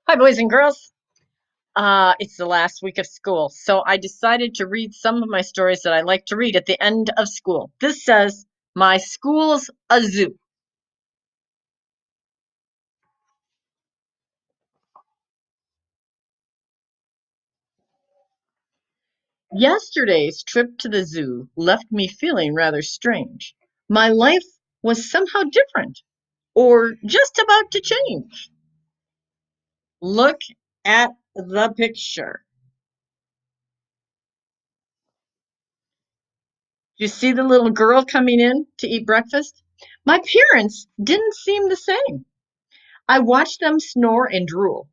Hi, boys and girls. It's the last week of school, so I decided to read some of my stories that I like to read at the end of school. This says, My School's a Zoo. Yesterday's trip to the zoo left me feeling rather strange. My life was somehow different, or just about to change. Look at the picture. Do you see the little girl coming in to eat breakfast? My parents didn't seem the same. I watched them snore and drool.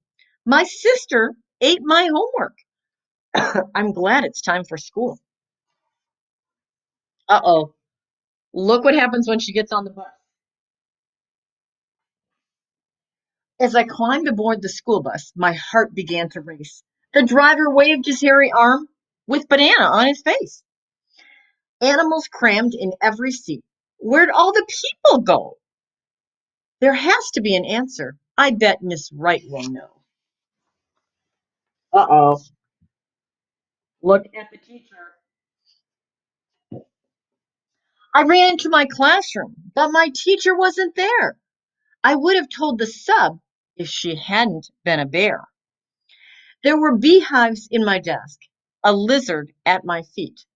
My sister ate my homework. I'm glad it's time for school. Uh-oh. Look what happens when she gets on the bus. As I climbed aboard the school bus, my heart began to race. The driver waved his hairy arm with banana on his face. Animals crammed in every seat. Where'd all the people go? There has to be an answer. I bet Miss Wright will know. Uh-oh. Look at the teacher. I ran into my classroom, but my teacher wasn't there. I would have told the sub if she hadn't been a bear. There were beehives in my desk, a lizard at my feet.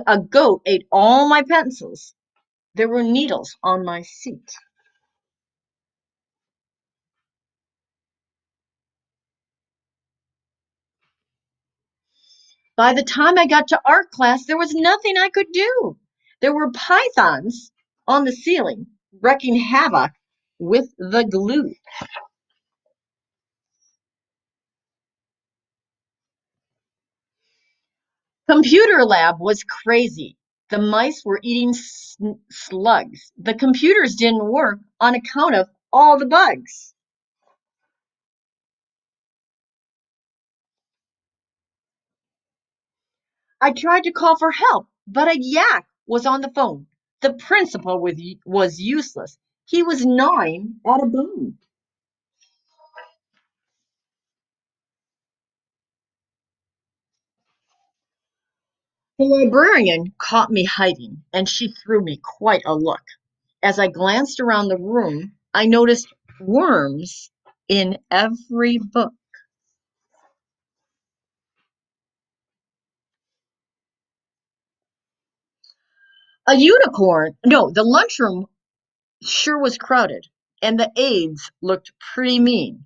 A goat ate all my pencils. There were needles on my seat. By the time I got to art class, there was nothing I could do. There were pythons on the ceiling, wreaking havoc with the glue. Computer lab was crazy. The mice were eating slugs. The computers didn't work on account of all the bugs. I tried to call for help, but a yak was on the phone. The principal was useless. He was gnawing at a bone. The librarian caught me hiding, and she threw me quite a look. As I glanced around the room, I noticed worms in every book. A unicorn. No, the lunchroom sure was crowded, and the aides looked pretty mean.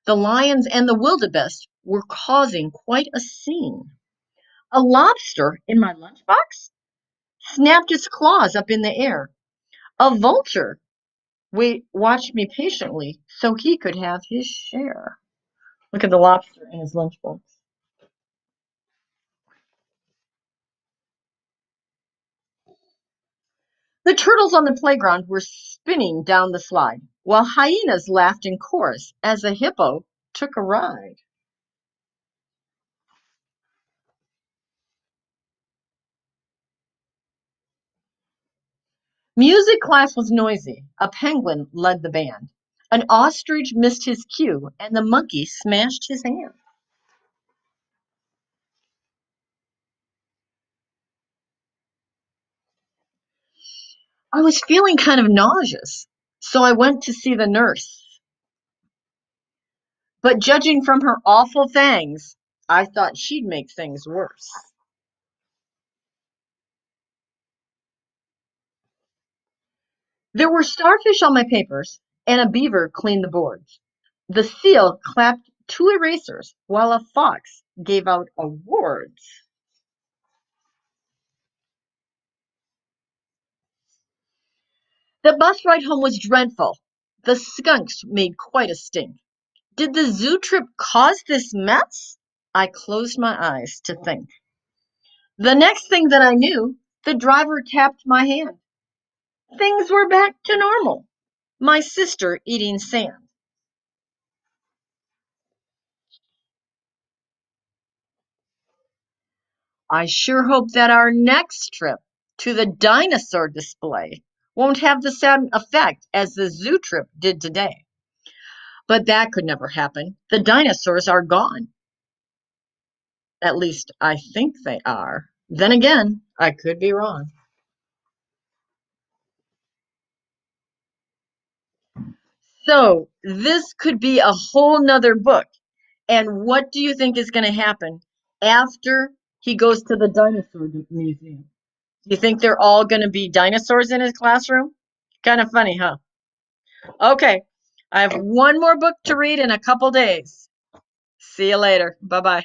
The lions and the wildebeest were causing quite a scene. A lobster in my lunchbox snapped its claws up in the air. A vulture watched me patiently so he could have his share. Look at the lobster in his lunchbox. The turtles on the playground were spinning down the slide, while hyenas laughed in chorus as a hippo took a ride. Music class was noisy. A penguin led the band. An ostrich missed his cue, and the monkey smashed his hand. I was feeling kind of nauseous, so I went to see the nurse. But judging from her awful fangs, I thought she'd make things worse. There were starfish on my papers, and a beaver cleaned the boards. The seal clapped two erasers, while a fox gave out awards. The bus ride home was dreadful. The skunks made quite a stink. Did the zoo trip cause this mess? I closed my eyes to think. The next thing that I knew, the driver tapped my hand. Things were back to normal. My sister eating sand. I sure hope that our next trip to the dinosaur display won't have the same effect as the zoo trip did today. But that could never happen. The dinosaurs are gone. At least I think they are. Then again, I could be wrong. So this could be a whole nother book. And what do you think is going to happen after he goes to the dinosaur museum? Do you think they're all going to be dinosaurs in his classroom? Kind of funny, huh? Okay, I have one more book to read in a couple days. See you later. Bye bye.